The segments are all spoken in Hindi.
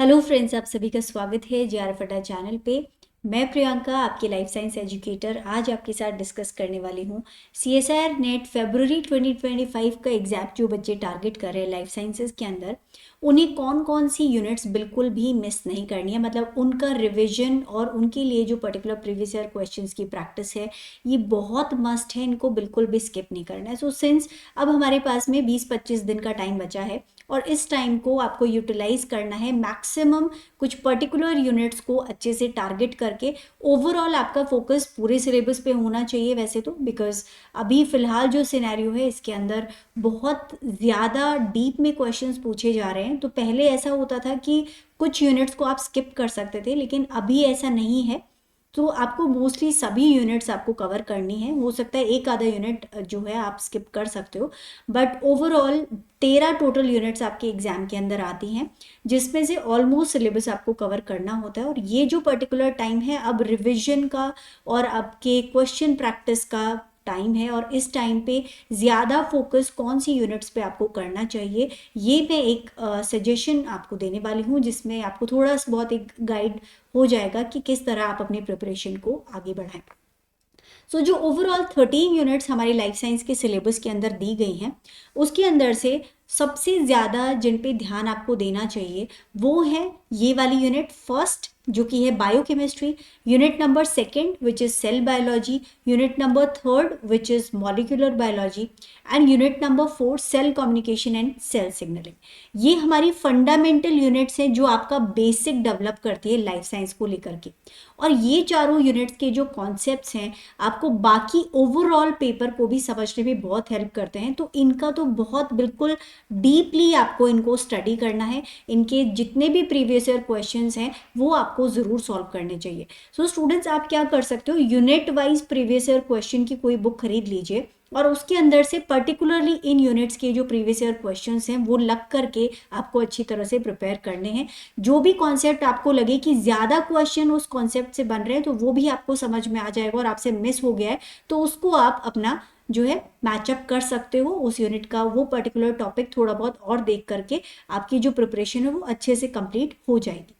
हेलो फ्रेंड्स, आप सभी का स्वागत है जेआरएफ अड्डा चैनल पे। मैं प्रियंका, आपकी लाइफ साइंस एजुकेटर, आज आपके साथ डिस्कस करने वाली हूँ सीएसआईआर नेट फरवरी 2025 का एग्जाम। जो बच्चे टारगेट कर रहे हैं लाइफ साइंसेज के अंदर, उन्हें कौन कौन सी यूनिट्स बिल्कुल भी मिस नहीं करनी है, मतलब उनका रिविजन और उनके लिए जो पर्टिकुलर प्रीवियस ईयर क्वेश्चंस की प्रैक्टिस है ये बहुत मस्ट है, इनको बिल्कुल भी स्किप नहीं करना है। सो सिंस अब हमारे पास में 20-25 दिन का टाइम बचा है और इस टाइम को आपको यूटिलाइज करना है मैक्सिमम कुछ पर्टिकुलर यूनिट्स को अच्छे से टारगेट करके। ओवरऑल आपका फोकस पूरे सिलेबस पे होना चाहिए वैसे तो, बिकॉज अभी फिलहाल जो सिनेरियो है इसके अंदर बहुत ज़्यादा डीप में क्वेश्चंस पूछे जा रहे हैं। तो पहले ऐसा होता था कि कुछ यूनिट्स को आप स्किप कर सकते थे, लेकिन अभी ऐसा नहीं है। तो आपको मोस्टली सभी यूनिट्स आपको कवर करनी है। हो सकता है एक आधा यूनिट जो है आप स्किप कर सकते हो, बट ओवरऑल 13 टोटल यूनिट्स आपके एग्जाम के अंदर आती हैं, जिसमें से ऑलमोस्ट सिलेबस आपको कवर करना होता है। और ये जो पर्टिकुलर टाइम है अब रिविजन का और आपके क्वेश्चन प्रैक्टिस का टाइम है, और इस टाइम पे ज़्यादा फोकस कौन सी यूनिट्स पे आपको करना चाहिए ये मैं एक सजेशन आपको देने वाली हूँ, जिसमें आपको थोड़ा बहुत एक गाइड हो जाएगा कि किस तरह आप अपनी प्रिपरेशन को आगे बढ़ाएं। जो ओवरऑल 13 यूनिट्स हमारी लाइफ साइंस के सिलेबस के अंदर दी गई हैं, उसके अंदर से सबसे ज़्यादा जिन पे ध्यान आपको देना चाहिए वो है ये वाली यूनिट फर्स्ट, जो कि है biochemistry, unit number second which is cell biology, unit number third which is molecular biology, and unit number fourth cell communication and cell signalling. ये हमारी फंडामेंटल यूनिट्स हैं जो आपका बेसिक डेवलप करती है लाइफ साइंस को लेकर के। और ये चारों यूनिट्स के जो कॉन्सेप्ट्स हैं आपको बाकी ओवरऑल पेपर को भी समझने में बहुत हेल्प करते हैं। तो इनका तो बहुत बिल्कुल डीपली आपको इनको स्टडी करना है। इनके जितने भी प्रीवियस ईयर क्वेश्चंस हैं वो आपको ज़रूर सॉल्व करने चाहिए। स्टूडेंट्स, आप क्या कर सकते हो, unit wise previous year question की कोई बुक खरीद लीजिए और उसके अंदर से पर्टिकुलरली इन यूनिट्स के जो प्रीवियस ईयर क्वेश्चंस हैं वो लग करके आपको अच्छी तरह से प्रिपेयर करने हैं। जो भी कॉन्सेप्ट आपको लगे कि ज़्यादा क्वेश्चन उस कॉन्सेप्ट से बन रहे हैं तो वो भी आपको समझ में आ जाएगा, और आपसे मिस हो गया है तो उसको आप अपना जो है मैचअप कर सकते हो उस यूनिट का, वो पर्टिकुलर टॉपिक थोड़ा बहुत और देख करके आपकी जो प्रिपरेशन है वो अच्छे से कंप्लीट हो जाएगी।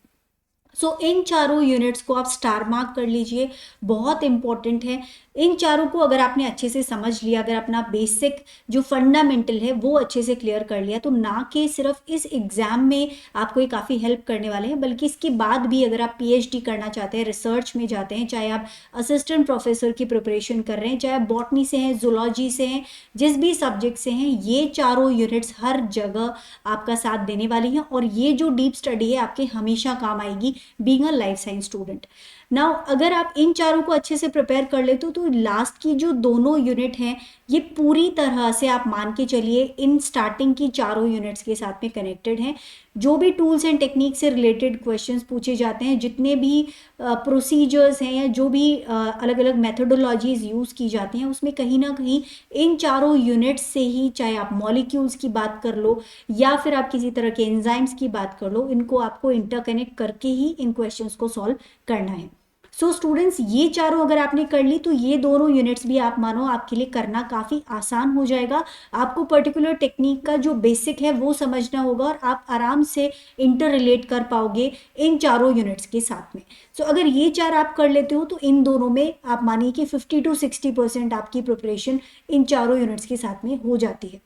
इन चारों यूनिट्स को आप स्टार मार्क कर लीजिए, बहुत इंपॉर्टेंट है। इन चारों को अगर आपने अच्छे से समझ लिया, अगर अपना बेसिक जो फंडामेंटल है वो अच्छे से क्लियर कर लिया, तो ना कि सिर्फ इस एग्जाम में आपको ये काफ़ी हेल्प करने वाले हैं, बल्कि इसके बाद भी अगर आप पीएचडी करना चाहते हैं, रिसर्च में जाते हैं, चाहे आप असिस्टेंट प्रोफेसर की प्रिपरेशन कर रहे हैं, चाहे आप बॉटनी से हैं, जूलॉजी से हैं, जिस भी सब्जेक्ट से हैं, ये चारों यूनिट्स हर जगह आपका साथ देने वाली हैं। और ये जो डीप स्टडी है आपके हमेशा काम आएगी being a life science student. Now अगर आप इन चारों को अच्छे से प्रिपेयर कर लेते हो तो लास्ट की जो दोनों यूनिट हैं ये पूरी तरह से आप मान के चलिए इन स्टार्टिंग की चारों यूनिट्स के साथ में कनेक्टेड हैं। जो भी टूल्स एंड टेक्निक से रिलेटेड क्वेश्चंस पूछे जाते हैं, जितने भी प्रोसीजर्स हैं या जो भी अलग अलग मेथोडोलॉजीज यूज़ की जाती हैं, उसमें कहीं ना कहीं इन चारों यूनिट्स से ही, चाहे आप मॉलिक्यूल्स की बात कर लो या फिर आप किसी तरह के एंजाइम्स की बात कर लो, इनको आपको इंटरकनेक्ट करके ही इन क्वेश्चंस को सॉल्व करना है। स्टूडेंट्स, ये चारों अगर आपने कर ली तो ये दोनों यूनिट्स भी आप मानो आपके लिए करना काफ़ी आसान हो जाएगा। आपको पर्टिकुलर टेक्निक का जो बेसिक है वो समझना होगा और आप आराम से इंटर रिलेट कर पाओगे इन चारों यूनिट्स के साथ में। अगर ये चार आप कर लेते हो तो इन दोनों में आप मानिए कि 50 to 60% आपकी प्रिपरेशन इन चारों यूनिट्स के साथ में हो जाती है।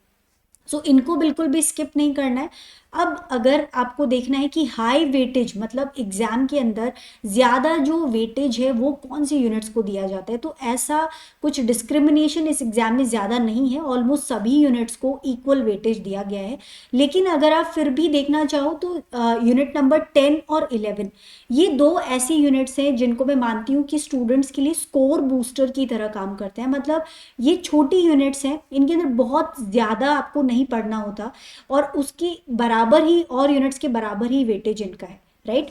इनको बिल्कुल भी स्किप नहीं करना है। अब अगर आपको देखना है कि हाई वेटेज, मतलब एग्जाम के अंदर ज़्यादा जो वेटेज है वो कौन सी यूनिट्स को दिया जाता है, तो ऐसा कुछ डिस्क्रिमिनेशन इस एग्जाम में ज़्यादा नहीं है। ऑलमोस्ट सभी यूनिट्स को इक्वल वेटेज दिया गया है। लेकिन अगर आप फिर भी देखना चाहो तो यूनिट नंबर 10 और 11 ये दो ऐसी यूनिट्स हैं जिनको मैं मानती हूँ कि स्टूडेंट्स के लिए स्कोर बूस्टर की तरह काम करते हैं। मतलब ये छोटी यूनिट्स हैं, इनके अंदर बहुत ज़्यादा आपको नहीं पढ़ना होता और उसकी बराबर ही और यूनिट्स के बराबर ही वेटेज इनका है, राइट।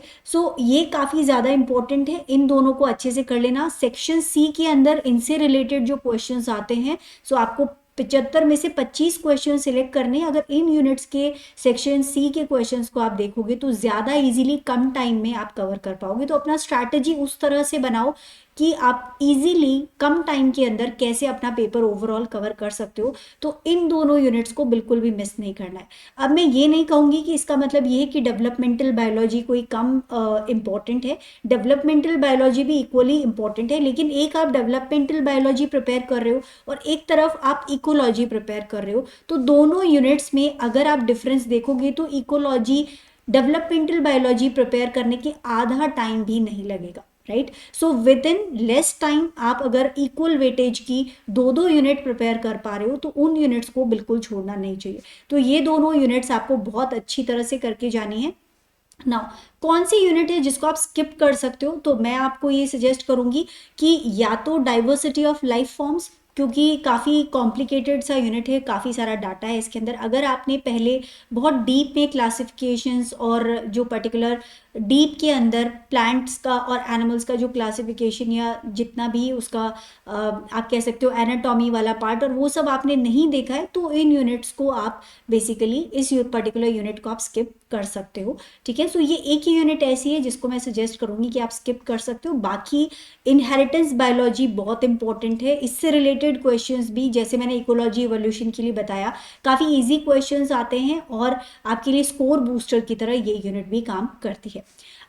ये काफ़ी ज़्यादा इंपॉर्टेंट है, इन दोनों को अच्छे से कर लेना। सेक्शन सी के अंदर इनसे रिलेटेड जो क्वेश्चंस आते हैं, आपको 75 में से 25 क्वेश्चन सिलेक्ट करने। अगर इन यूनिट्स के सेक्शन सी के क्वेश्चंस को आप देखोगे तो ज़्यादा इजीली कम टाइम में आप कवर कर पाओगे। तो अपना स्ट्रैटेजी उस तरह से बनाओ कि आप इजीली कम टाइम के अंदर कैसे अपना पेपर ओवरऑल कवर कर सकते हो। तो इन दोनों यूनिट्स को बिल्कुल भी मिस नहीं करना है। अब मैं ये नहीं कहूँगी कि इसका मतलब ये है कि डेवलपमेंटल बायोलॉजी कोई कम इम्पॉर्टेंट है, डेवलपमेंटल बायोलॉजी भी इक्वली इम्पॉर्टेंट है, लेकिन एक आप डेवलपमेंटल बायोलॉजी प्रिपेयर कर रहे हो और एक तरफ आप इकोलॉजी प्रिपेयर कर रहे हो, तो दोनों यूनिट्स में अगर आप डिफरेंस देखोगे तो इकोलॉजी डेवलपमेंटल बायोलॉजी प्रिपेयर करने के आधा टाइम भी नहीं लगेगा, right. So with in less time आप अगर इक्वल वेटेज की दो दो यूनिट प्रिपेयर कर पा रहे हो तो उन यूनिट्स को बिल्कुल छोड़ना नहीं चाहिए। तो ये दोनों यूनिट्स आपको बहुत अच्छी तरह से करके जानी है। नाउ कौन सी यूनिट है जिसको आप स्किप कर सकते हो, तो मैं आपको ये सजेस्ट करूंगी कि या तो डाइवर्सिटी ऑफ लाइफ फॉर्म्स, क्योंकि काफ़ी कॉम्प्लिकेटेड सा यूनिट है, काफ़ी सारा डाटा है इसके अंदर। अगर आपने पहले बहुत डीप में क्लासिफिकेशंस और जो पर्टिकुलर डीप के अंदर प्लांट्स का और एनिमल्स का जो क्लासिफिकेशन या जितना भी उसका आप कह सकते हो एनाटॉमी वाला पार्ट, और वो सब आपने नहीं देखा है, तो इन यूनिट्स को आप बेसिकली इस पर्टिकुलर यूनिट को आप स्किप कर सकते हो, ठीक है। सो ये एक ही यूनिट ऐसी है जिसको मैं सजेस्ट करूंगी कि आप स्किप कर सकते हो। बाकी इनहेरिटेंस बायोलॉजी बहुत इंपॉर्टेंट है, इससे रिलेटेड क्वेश्चंस भी जैसे मैंने इकोलॉजी इवोल्यूशन के लिए बताया काफ़ी इजी क्वेश्चंस आते हैं और आपके लिए स्कोर बूस्टर की तरह ये यूनिट भी काम करती है।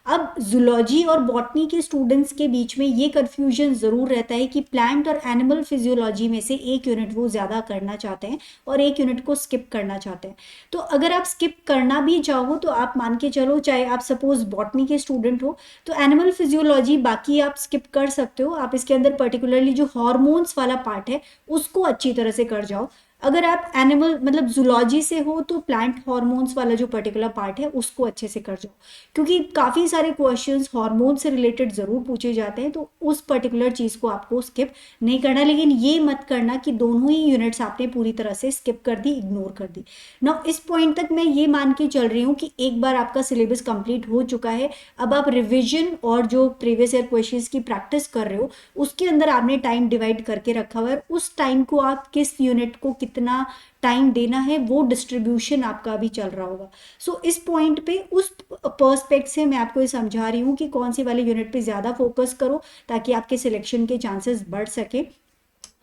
अब जूलॉजी और बॉटनी के स्टूडेंट्स के बीच में ये कन्फ्यूजन ज़रूर रहता है कि प्लांट और एनिमल फिजियोलॉजी में से एक यूनिट वो ज़्यादा करना चाहते हैं और एक यूनिट को स्किप करना चाहते हैं। तो अगर आप स्किप करना भी चाहो तो आप मान के चलो, चाहे आप सपोज बॉटनी के स्टूडेंट हो तो एनिमल फिजियोलॉजी बाकी आप स्किप कर सकते हो, आप इसके अंदर पर्टिकुलरली जो हॉर्मोन्स वाला पार्ट है उसको अच्छी तरह से कर जाओ। अगर आप एनिमल मतलब जूलॉजी से हो तो प्लांट हार्मोन्स वाला जो पर्टिकुलर पार्ट है उसको अच्छे से कर जाओ, क्योंकि काफ़ी सारे क्वेश्चंस हार्मोन से रिलेटेड ज़रूर पूछे जाते हैं, तो उस पर्टिकुलर चीज़ को आपको स्किप नहीं करना। लेकिन ये मत करना कि दोनों ही यूनिट्स आपने पूरी तरह से स्किप कर दी, इग्नोर कर दी ना। इस पॉइंट तक मैं ये मान के चल रही हूँ कि एक बार आपका सिलेबस कंप्लीट हो चुका है, अब आप रिविजन और जो प्रीवियस ईयर क्वेश्चंस की प्रैक्टिस कर रहे हो उसके अंदर आपने टाइम डिवाइड करके रखा हुआ है, उस टाइम को आप किस यूनिट को कितना टाइम देना है वो डिस्ट्रीब्यूशन आपका अभी चल रहा होगा। सो इस पॉइंट पे उस पर्सपेक्ट से मैं आपको ये समझा रही हूँ कि कौन सी वाले यूनिट पे ज़्यादा फोकस करो ताकि आपके सिलेक्शन के चांसेस बढ़ सके।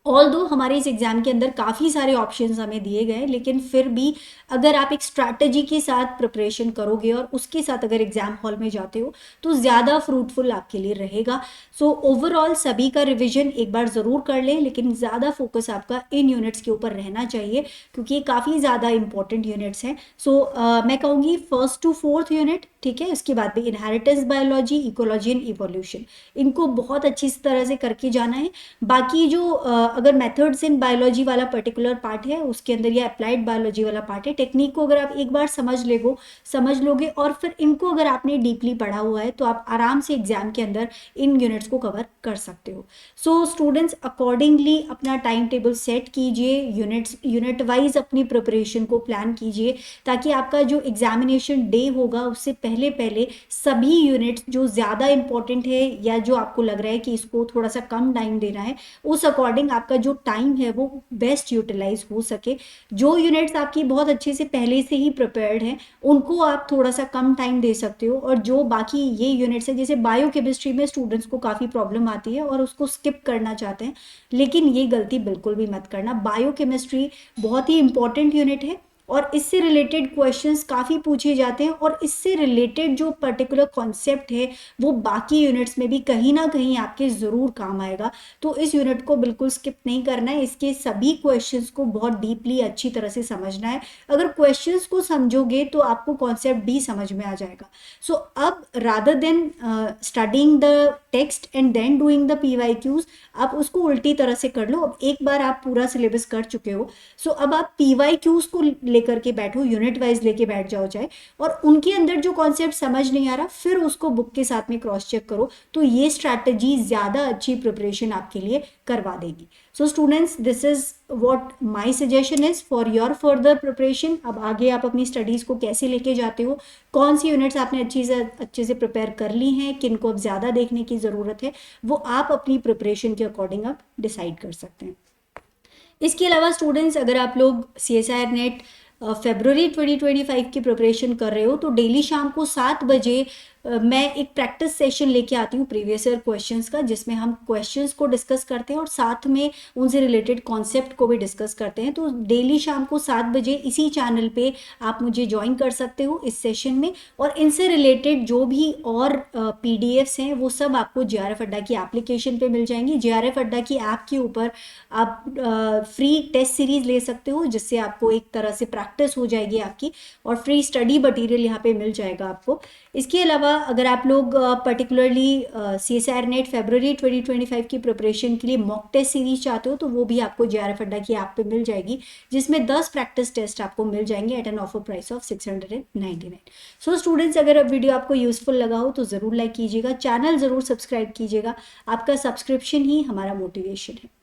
ऑल दो हमारे इस एग्जाम के अंदर काफ़ी सारे ऑप्शंस हमें दिए गए, लेकिन फिर भी अगर आप एक स्ट्रैटेजी के साथ प्रिपरेशन करोगे और उसके साथ अगर एग्जाम हॉल में जाते हो तो ज़्यादा फ्रूटफुल आपके लिए रहेगा। सो ओवरऑल सभी का रिवीजन एक बार ज़रूर कर लें, लेकिन ज़्यादा फोकस आपका इन यूनिट्स के ऊपर रहना चाहिए क्योंकि ये काफ़ी ज़्यादा इंपॉर्टेंट यूनिट्स हैं। सो मैं कहूँगी फर्स्ट टू फोर्थ यूनिट, ठीक है, उसके बाद भी inheritance biology, ecology and evolution, इनको बहुत अच्छी तरह से करके जाना है। बाकी जो अगर मेथड्स इन बायोलॉजी वाला पर्टिकुलर पार्ट है उसके अंदर या अप्लाइड बायोलॉजी वाला पार्ट है, टेक्निक को अगर आप एक बार समझ लोगे और फिर इनको अगर आपने डीपली पढ़ा हुआ है तो आप आराम से एग्जाम के अंदर इन यूनिट्स को कवर कर सकते हो। सो स्टूडेंट्स अकॉर्डिंगली अपना टाइम टेबल सेट कीजिए, यूनिट वाइज अपनी प्रिपरेशन को प्लान कीजिए ताकि आपका जो एग्जामिनेशन डे होगा उससे पहले पहले सभी यूनिट्स जो ज़्यादा इंपॉर्टेंट है या जो आपको लग रहा है कि इसको थोड़ा सा कम टाइम देना है उस अकॉर्डिंग आपका जो टाइम है वो बेस्ट यूटिलाइज हो सके। जो यूनिट्स आपकी बहुत अच्छे से पहले से ही प्रिपेयर्ड हैं उनको आप थोड़ा सा कम टाइम दे सकते हो, और जो बाकी ये यूनिट्स है जैसे बायोकेमिस्ट्री में स्टूडेंट्स को काफ़ी प्रॉब्लम आती है और उसको स्किप करना चाहते हैं, लेकिन ये गलती बिल्कुल भी मत करना। बायोकेमिस्ट्री बहुत ही इंपॉर्टेंट यूनिट है और इससे रिलेटेड क्वेश्चंस काफ़ी पूछे जाते हैं और इससे रिलेटेड जो पर्टिकुलर कॉन्सेप्ट है वो बाकी यूनिट्स में भी कहीं ना कहीं आपके ज़रूर काम आएगा। तो इस यूनिट को बिल्कुल स्किप नहीं करना है, इसके सभी क्वेश्चंस को बहुत डीपली अच्छी तरह से समझना है। अगर क्वेश्चंस को समझोगे तो आपको कॉन्सेप्ट भी समझ में आ जाएगा। सो अब rather than studying the text and then doing the PYQs, आप उसको उल्टी तरह से कर लो। अब एक बार आप पूरा सिलेबस कर चुके हो, सो अब आप PYQs को लेकर के बैठो, यूनिट वाइज लेके बैठ जाओ चाहे, और उनके अंदर जो कॉन्सेप्ट समझ नहीं आ रहा फिर उसको बुक के साथ में क्रॉस चेक करो, तो ये स्ट्रैटेजी ज़्यादा अच्छी प्रिपरेशन आपके लिए करवा देगी। So students, this is what my suggestion is for your further preparation. अब आगे आप अपनी स्टडीज़ को कैसे लेके जाते हो, कौन सी यूनिट्स आपने अच्छे से प्रिपेयर कर ली हैं, किन को अब ज़्यादा देखने की ज़रूरत है, वो आप अपनी प्रिपरेशन के अकॉर्डिंग आप डिसाइड कर सकते हैं। इसके अलावा स्टूडेंट्स, अगर आप लोग CSIR नेट फरवरी 2025 की प्रिपरेशन कर रहे हो तो डेली शाम को 7 बजे मैं एक प्रैक्टिस सेशन लेके आती हूँ प्रीवियस ईयर क्वेश्चंस का, जिसमें हम क्वेश्चंस को डिस्कस करते हैं और साथ में उनसे रिलेटेड कॉन्सेप्ट को भी डिस्कस करते हैं। तो डेली शाम को 7 बजे इसी चैनल पे आप मुझे ज्वाइन कर सकते हो इस सेशन में, और इनसे रिलेटेड जो भी और पीडीएफ्स हैं वो सब आपको जेआरएफ अड्डा की एप्लीकेशन पे मिल जाएंगी। जेआरएफ अड्डा की ऐप के ऊपर आप फ्री टेस्ट सीरीज ले सकते हो, जिससे आपको एक तरह से प्रैक्टिस हो जाएगी आपकी, और फ्री स्टडी मटेरियल यहाँ पे मिल जाएगा आपको। इसके अलावा अगर आप लोग पर्टिकुलरली CSIR नेट फरवरी 2025 की प्रिपरेशन के लिए मॉक टेस्ट सीरीज चाहते हो, तो वो भी आपको जेआरएफ अड्डा की ऐप पे मिल जाएगी, जिसमें 10 प्रैक्टिस टेस्ट आपको मिल जाएंगे at an offer price of 699। So students, अगर वीडियो आपको यूजफुल लगा हो तो ज़रूर लाइक कीजिएगा, चैनल ज़रूर सब्सक्राइब कीजिएगा। आपका सब्सक्रिप्शन ही हमारा मोटिवेशन है।